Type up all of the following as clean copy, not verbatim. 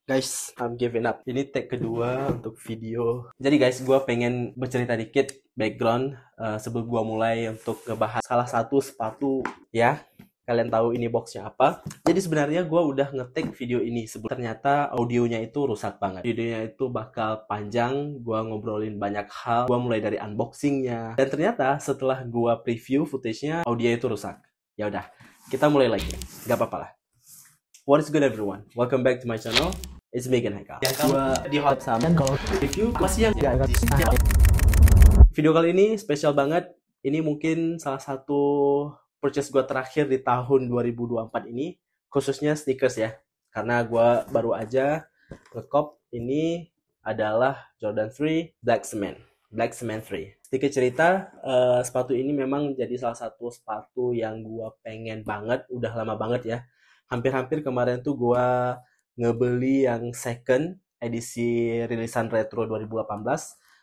Guys, I'm giving up. Ini take kedua untuk video. Jadi guys, gue pengen bercerita dikit background sebelum gue mulai untuk ngebahas salah satu sepatu ya. Kalian tahu ini boxnya apa. Jadi sebenarnya gue udah ngetik video ini sebelum ternyata audionya itu rusak banget. Videonya itu bakal panjang, gue ngobrolin banyak hal. Gue mulai dari unboxingnya. Dan ternyata setelah gue preview footage-nya, audio itu rusak. Ya udah, kita mulai lagi. Gak apa-apa lah. What is good everyone? Welcome back to my channel. It's Megan Haikal. Yang kamu di hot Sam. kalau Review masih yang video kali ini spesial banget. Ini mungkin salah satu purchase gue terakhir di tahun 2024 ini, khususnya sneakers ya. Karena gue baru aja ngekop ini adalah Jordan 3 Black Cement 3. Sedikit cerita, sepatu ini memang jadi salah satu sepatu yang gue pengen banget, udah lama banget ya. Hampir-hampir kemarin tuh gue ngebeli yang second edisi rilisan retro 2018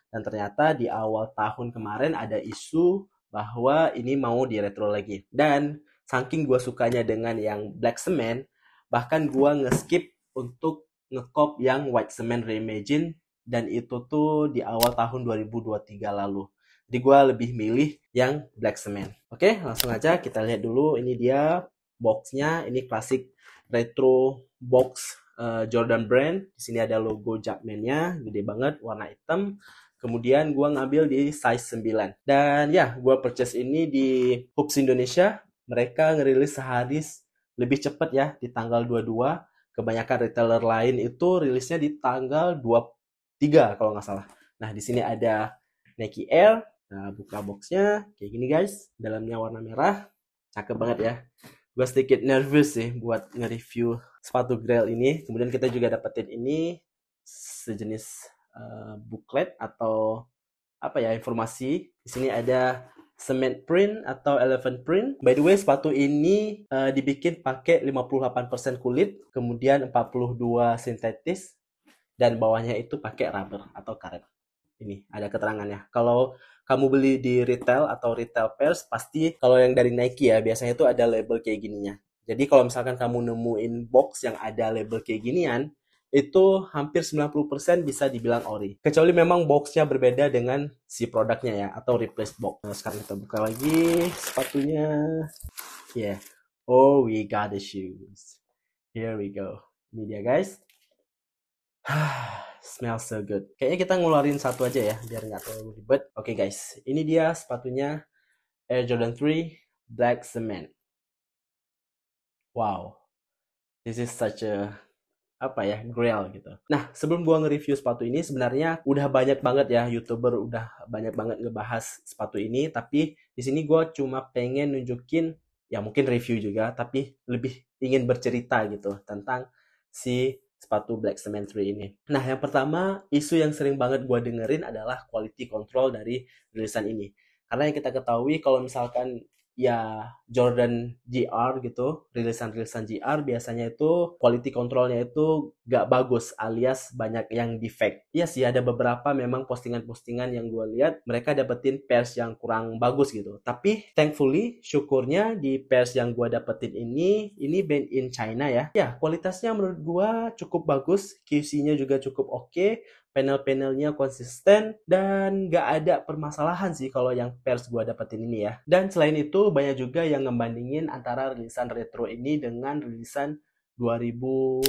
dan ternyata di awal tahun kemarin ada isu bahwa ini mau di retro lagi. Dan saking gue sukanya dengan yang black cement, bahkan gue nge-skip untuk ngekop yang white cement reimagine dan itu tuh di awal tahun 2023 lalu. Jadi gue lebih milih yang black cement. Oke, langsung aja kita lihat dulu. Ini dia boxnya, ini klasik retro box Jordan brand. Di sini ada logo Jumpman-nya, gede banget, warna hitam. Kemudian gue ngambil di size 9. Dan ya, gue purchase ini di Hoops Indonesia. Mereka ngerilis sehari lebih cepat ya, di tanggal 22. Kebanyakan retailer lain itu rilisnya di tanggal 23 kalau nggak salah. Nah, di sini ada Nike Air. Nah, buka boxnya kayak gini guys. Dalamnya warna merah. Cakep banget ya. Gue sedikit nervous sih buat nge-review sepatu Grail ini. Kemudian kita juga dapetin ini sejenis booklet atau apa ya, informasi. Di sini ada cement print atau elephant print. By the way, sepatu ini dibikin pakai 58% kulit, kemudian 42 sintetis, dan bawahnya itu pakai rubber atau karet. Ini ada keterangannya. Kalau kamu beli di retail atau retail pairs, pasti kalau yang dari Nike ya, biasanya itu ada label kayak gininya. Jadi kalau misalkan kamu nemuin box yang ada label kayak ginian, itu hampir 90% bisa dibilang ori. Kecuali memang boxnya berbeda dengan si produknya ya, atau replace box. Nah, sekarang kita buka lagi sepatunya. Yeah. Oh, we got the shoes. Here we go. Ini dia guys. Smells so good. Kayaknya kita ngeluarin satu aja ya, biar nggak terlalu ribet. Oke guys, ini dia sepatunya Air Jordan 3 Black Cement. Wow, this is such a grail gitu. Nah, sebelum gua nge-review sepatu ini, sebenarnya udah banyak banget ya YouTuber udah banyak banget ngebahas sepatu ini, tapi di sini gua cuma pengen nunjukin ya mungkin review juga, tapi lebih ingin bercerita gitu tentang si sepatu Black Cement 3 ini. Nah, yang pertama, isu yang sering banget gue dengerin adalah quality control dari rilisan ini. Karena yang kita ketahui kalau misalkan ya Jordan GR gitu, rilisan-rilisan GR biasanya itu quality controlnya itu gak bagus alias banyak yang defect. Iya sih, ada beberapa memang postingan-postingan yang gue lihat mereka dapetin pairs yang kurang bagus gitu. Tapi thankfully, syukurnya di pairs yang gue dapetin ini made in China ya. Ya, kualitasnya menurut gue cukup bagus, QC-nya juga cukup oke. Panel-panelnya konsisten dan gak ada permasalahan sih kalau yang pairs gue dapetin ini ya. Dan selain itu banyak juga yang ngebandingin antara rilisan retro ini dengan rilisan 2018.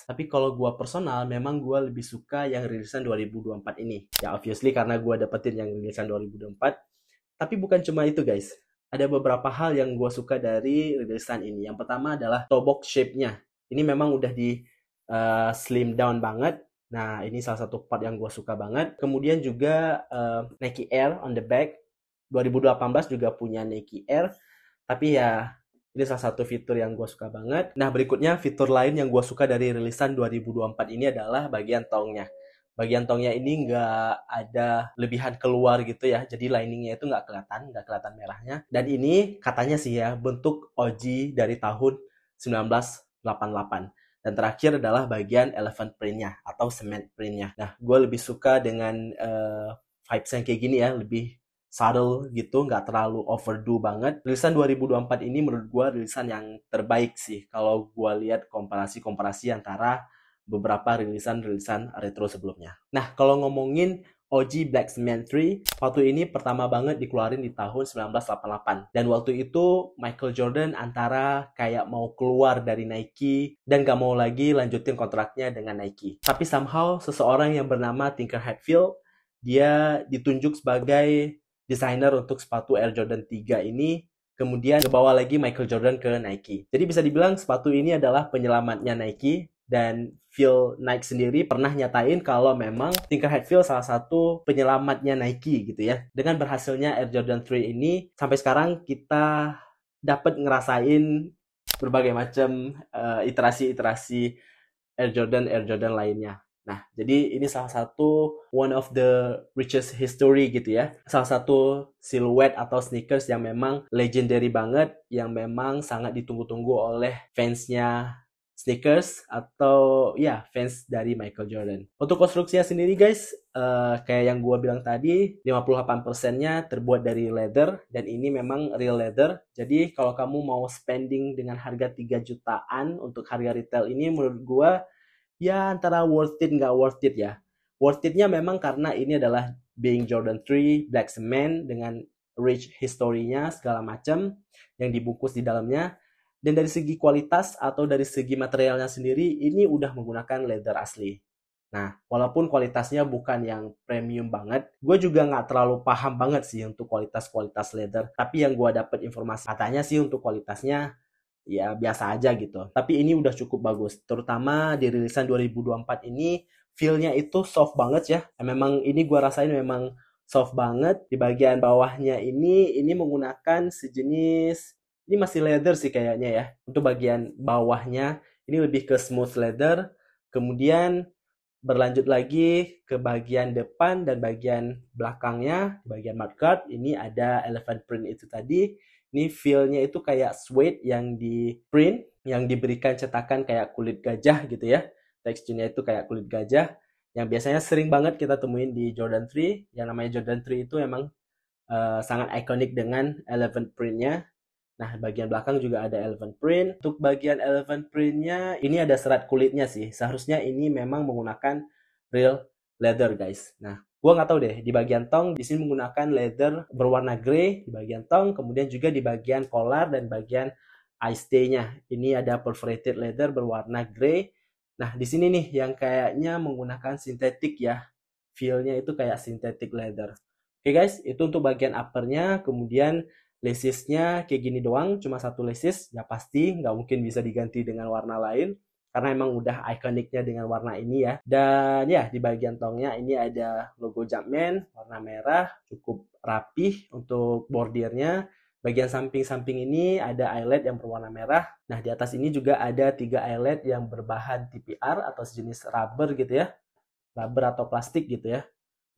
Tapi kalau gue personal memang gue lebih suka yang rilisan 2024 ini. Ya obviously karena gue dapetin yang rilisan 2024. Tapi bukan cuma itu guys. Ada beberapa hal yang gue suka dari rilisan ini. Yang pertama adalah toe box shape-nya. Ini memang udah di slim down banget. Nah, ini salah satu part yang gue suka banget. Kemudian juga Nike Air on the back. 2018 juga punya Nike Air. Tapi ya, ini salah satu fitur yang gue suka banget. Nah, berikutnya fitur lain yang gue suka dari rilisan 2024 ini adalah bagian tongnya. Bagian tongnya ini nggak ada lebihan keluar gitu ya. Jadi liningnya itu nggak kelihatan merahnya. Dan ini katanya sih ya, bentuk OG dari tahun 1988. Dan terakhir adalah bagian elephant print-nya atau cement print-nya. Nah, gue lebih suka dengan vibes yang kayak gini ya, lebih subtle gitu, nggak terlalu overdo banget. Rilisan 2024 ini menurut gue rilisan yang terbaik sih kalau gue lihat komparasi-komparasi antara beberapa rilisan-rilisan retro sebelumnya. Nah, kalau ngomongin OG Black Cement 3, sepatu ini pertama banget dikeluarin di tahun 1988. Dan waktu itu Michael Jordan antara kayak mau keluar dari Nike dan gak mau lagi lanjutin kontraknya dengan Nike. Tapi somehow seseorang yang bernama Tinker Hatfield, dia ditunjuk sebagai desainer untuk sepatu Air Jordan 3 ini, kemudian kebawa lagi Michael Jordan ke Nike. Jadi bisa dibilang sepatu ini adalah penyelamatnya Nike, dan Phil Knight sendiri pernah nyatain kalau memang Tinker Hatfield salah satu penyelamatnya Nike gitu ya. Dengan berhasilnya Air Jordan 3 ini, sampai sekarang kita dapat ngerasain berbagai macam iterasi-iterasi Air Jordan lainnya. Nah, jadi ini salah satu one of the richest history gitu ya. Salah satu siluet atau sneakers yang memang legendary banget, yang memang sangat ditunggu-tunggu oleh fansnya sneakers atau ya fans dari Michael Jordan. Untuk konstruksinya sendiri guys, kayak yang gue bilang tadi, 58%-nya terbuat dari leather, dan ini memang real leather. Jadi kalau kamu mau spending dengan harga 3 jutaan untuk harga retail ini, menurut gue ya antara worth it nggak worth it ya. Worth it-nya memang karena ini adalah being Jordan 3 Black Cement dengan rich history-nya segala macam yang dibungkus di dalamnya. Dan dari segi kualitas atau dari segi materialnya sendiri, ini udah menggunakan leather asli. Nah, walaupun kualitasnya bukan yang premium banget, gue juga nggak terlalu paham banget sih untuk kualitas-kualitas leather. Tapi yang gue dapat informasi, katanya sih untuk kualitasnya ya biasa aja gitu. Tapi ini udah cukup bagus. Terutama di rilisan 2024 ini, feel-nya itu soft banget ya. Memang ini gue rasain memang soft banget. Di bagian bawahnya ini menggunakan sejenis, ini masih leather sih kayaknya ya. Untuk bagian bawahnya ini lebih ke smooth leather. Kemudian berlanjut lagi ke bagian depan dan bagian belakangnya, bagian mudguard ini ada elephant print itu tadi. Ini feel-nya itu kayak suede yang di print, yang diberikan cetakan kayak kulit gajah gitu ya. Teksturnya itu kayak kulit gajah, yang biasanya sering banget kita temuin di Jordan 3. Yang namanya Jordan 3 itu emang sangat ikonik dengan elephant print-nya. Nah, bagian belakang juga ada elephant print. Untuk bagian elephant print-nya, ini ada serat kulitnya sih. Seharusnya ini memang menggunakan real leather, guys. Nah, gua nggak tahu deh, di bagian tong, di sini menggunakan leather berwarna grey di bagian tong, kemudian juga di bagian collar dan bagian eye stay-nya. Ini ada perforated leather berwarna grey. Nah, di sini nih yang kayaknya menggunakan sintetik ya. Feel-nya itu kayak synthetic leather. Oke guys, itu untuk bagian uppernya. Kemudian lesisnya kayak gini doang, cuma satu lesis, ya pasti nggak mungkin bisa diganti dengan warna lain, karena emang udah ikoniknya dengan warna ini ya. Dan ya di bagian tongnya ini ada logo Jumpman warna merah, cukup rapih untuk bordirnya. Bagian samping-samping ini ada eyelet yang berwarna merah. Nah di atas ini juga ada 3 eyelet yang berbahan TPR atau sejenis rubber gitu ya, rubber atau plastik gitu ya.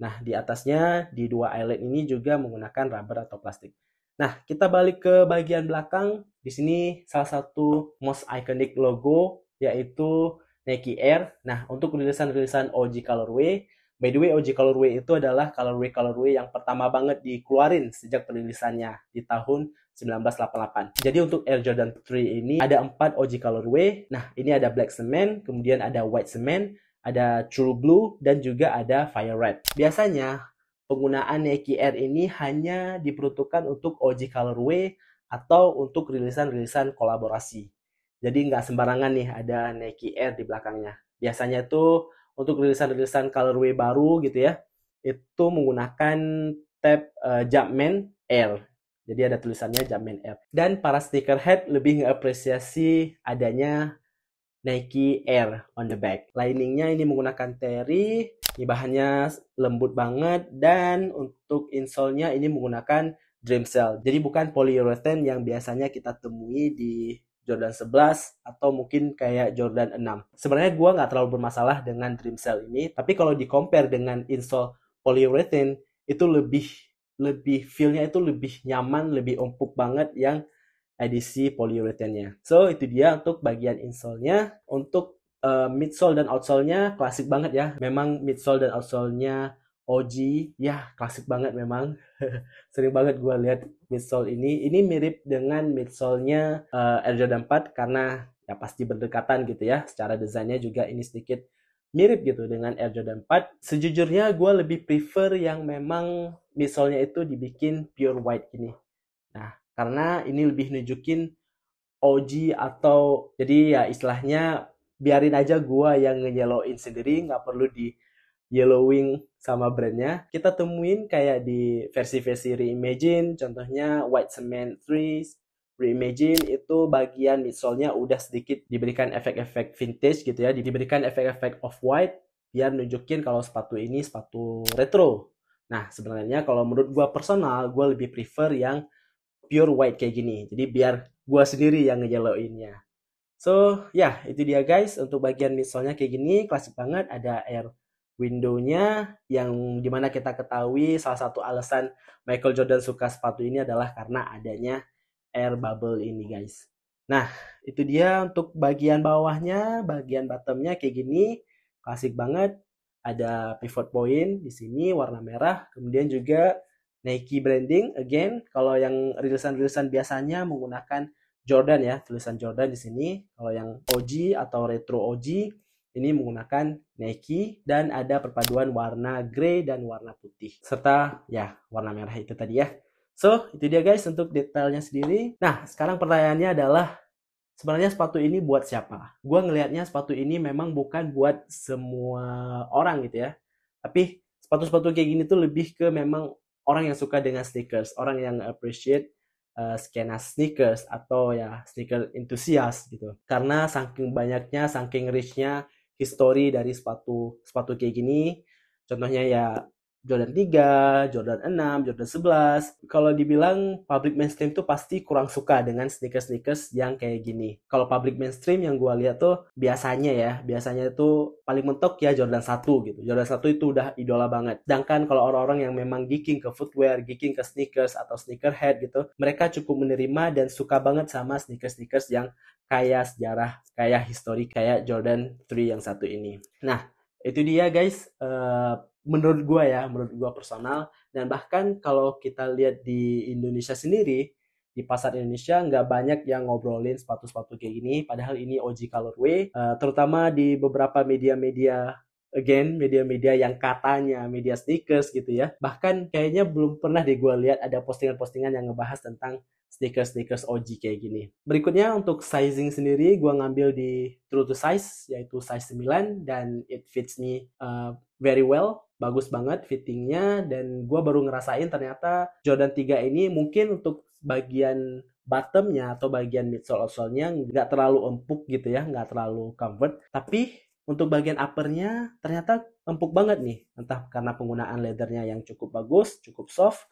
Nah di atasnya di 2 eyelet ini juga menggunakan rubber atau plastik. Nah, kita balik ke bagian belakang. Di sini salah satu most iconic logo yaitu Nike Air. Nah, untuk rilisan-rilisan OG Colorway, by the way OG Colorway itu adalah colorway yang pertama banget dikeluarin sejak perilisannya di tahun 1988. Jadi untuk Air Jordan 3 ini ada 4 OG Colorway. Nah, ini ada Black Cement, kemudian ada White Cement, ada True Blue, dan juga ada Fire Red. Biasanya penggunaan Nike Air ini hanya diperuntukkan untuk OG Colorway atau untuk rilisan-rilisan kolaborasi. Jadi nggak sembarangan nih ada Nike Air di belakangnya. Biasanya itu untuk rilisan-rilisan Colorway baru gitu ya, itu menggunakan tab Jumpman Air. Jadi ada tulisannya Jumpman Air. Dan para sneakerhead lebih mengapresiasi adanya Nike Air on the back. Liningnya ini menggunakan teri, ini bahannya lembut banget, dan untuk insole-nya ini menggunakan Dreamcell. Jadi bukan polyurethane yang biasanya kita temui di Jordan 11 atau mungkin kayak Jordan 6. Sebenarnya gue nggak terlalu bermasalah dengan Dreamcell ini, tapi kalau di compare dengan insole polyurethane itu lebih feel-nya itu lebih nyaman, lebih empuk banget yang edisi polyurethane-nya. So itu dia untuk bagian insole-nya. Untuk midsole dan outsole-nya klasik banget ya. Memang midsole dan outsole-nya OG, ya klasik banget memang. Sering banget gue lihat midsole ini. Ini mirip dengan midsole-nya Air Jordan 4 karena ya pasti berdekatan gitu ya. Secara desainnya juga ini sedikit mirip gitu dengan Air Jordan 4. Sejujurnya gue lebih prefer yang memang misalnya itu dibikin pure white gini. Nah, karena ini lebih nunjukin OG atau jadi ya istilahnya biarin aja gua yang nge-yellowin sendiri, nggak perlu di yellowing sama brandnya. Kita temuin kayak di versi-versi Reimagine, contohnya White Cement 3 Reimagine itu bagian midsole-nya udah sedikit diberikan efek-efek vintage gitu ya, diberikan efek-efek off-white biar nunjukin kalau sepatu ini sepatu retro. Nah, sebenarnya kalau menurut gua personal, gua lebih prefer yang pure white kayak gini. Jadi biar gua sendiri yang ngeyellowinnya. So, ya, itu dia guys. Untuk bagian midsole-nya kayak gini, klasik banget. Ada air window-nya yang dimana kita ketahui salah satu alasan Michael Jordan suka sepatu ini adalah karena adanya air bubble ini guys. Nah, itu dia untuk bagian bawahnya, bagian bottom-nya kayak gini. Klasik banget. Ada pivot point di sini warna merah. Kemudian juga Nike branding again. Kalau yang rilisan-rilisan biasanya menggunakan Jordan ya, tulisan Jordan di sini. Kalau yang OG atau retro OG ini menggunakan Nike dan ada perpaduan warna grey dan warna putih serta ya warna merah itu tadi ya. So, itu dia guys untuk detailnya sendiri. Nah, sekarang pertanyaannya adalah sebenarnya sepatu ini buat siapa? Gua ngelihatnya sepatu ini memang bukan buat semua orang gitu ya. Tapi sepatu-sepatu kayak gini tuh lebih ke memang orang yang suka dengan sneakers, orang yang appreciate skena sneakers atau ya sneaker enthusiast gitu. Karena saking banyaknya, saking richnya history dari sepatu kayak gini. Contohnya ya Jordan 3, Jordan 6, Jordan 11. Kalau dibilang public mainstream tuh pasti kurang suka dengan sneakers-sneakers yang kayak gini. Kalau public mainstream yang gue lihat tuh biasanya itu paling mentok ya Jordan 1 gitu. Jordan 1 itu udah idola banget. Sedangkan kalau orang-orang yang memang geeking ke footwear, geeking ke sneakers atau sneakerhead gitu, mereka cukup menerima dan suka banget sama sneakers-sneakers yang kayak sejarah, kayak histori, kayak Jordan 3 yang satu ini. Nah, itu dia guys, menurut gue personal. Dan bahkan kalau kita lihat di Indonesia sendiri, di pasar Indonesia nggak banyak yang ngobrolin sepatu-sepatu kayak gini, padahal ini OG colorway, terutama di beberapa media-media media-media yang katanya media sneakers gitu ya. Bahkan kayaknya belum pernah deh gue lihat ada postingan-postingan yang ngebahas tentang sneakers OG kayak gini. Berikutnya untuk sizing sendiri gue ngambil di true to size, yaitu size 9 dan it fits me very well. Bagus banget fittingnya dan gue baru ngerasain ternyata Jordan 3 ini mungkin untuk bagian bottomnya atau bagian midsole-nya nggak terlalu empuk gitu ya, nggak terlalu comfort. Tapi untuk bagian uppernya ternyata empuk banget nih, entah karena penggunaan leathernya yang cukup bagus, cukup soft.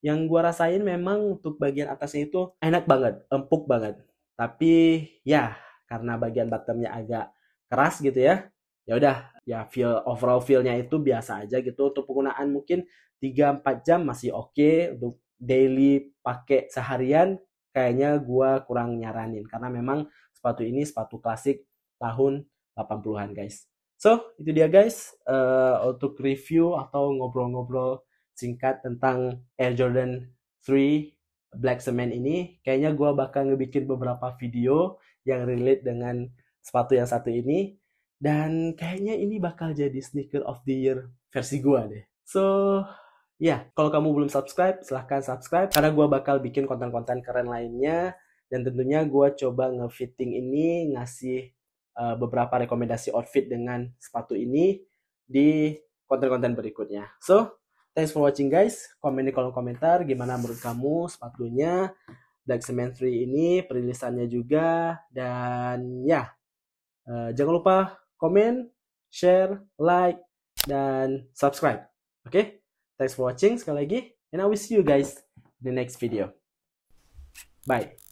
Yang gue rasain memang untuk bagian atasnya itu enak banget, empuk banget. Tapi ya karena bagian bottomnya agak keras gitu ya, ya udah ya overall feel-nya itu biasa aja gitu. Untuk penggunaan mungkin 3-4 jam masih oke. Untuk daily pakai seharian kayaknya gue kurang nyaranin karena memang sepatu ini sepatu klasik tahun 80-an guys. So, itu dia guys untuk review atau ngobrol-ngobrol singkat tentang Air Jordan 3 Black Cement ini. Kayaknya gue bakal ngebikin beberapa video yang relate dengan sepatu yang satu ini. Dan kayaknya ini bakal jadi sneaker of the year versi gue deh. So, ya, kalau kamu belum subscribe, silahkan subscribe. Karena gue bakal bikin konten-konten keren lainnya. Dan tentunya gue coba ngefitting ini, ngasih beberapa rekomendasi outfit dengan sepatu ini di konten-konten berikutnya. So, thanks for watching guys. Komen di kolom komentar gimana menurut kamu sepatunya Black Cement 3 ini, perilisannya juga. Dan ya, jangan lupa komen, share, like, dan subscribe. Oke? Thanks for watching sekali lagi. And I will see you guys in the next video. Bye.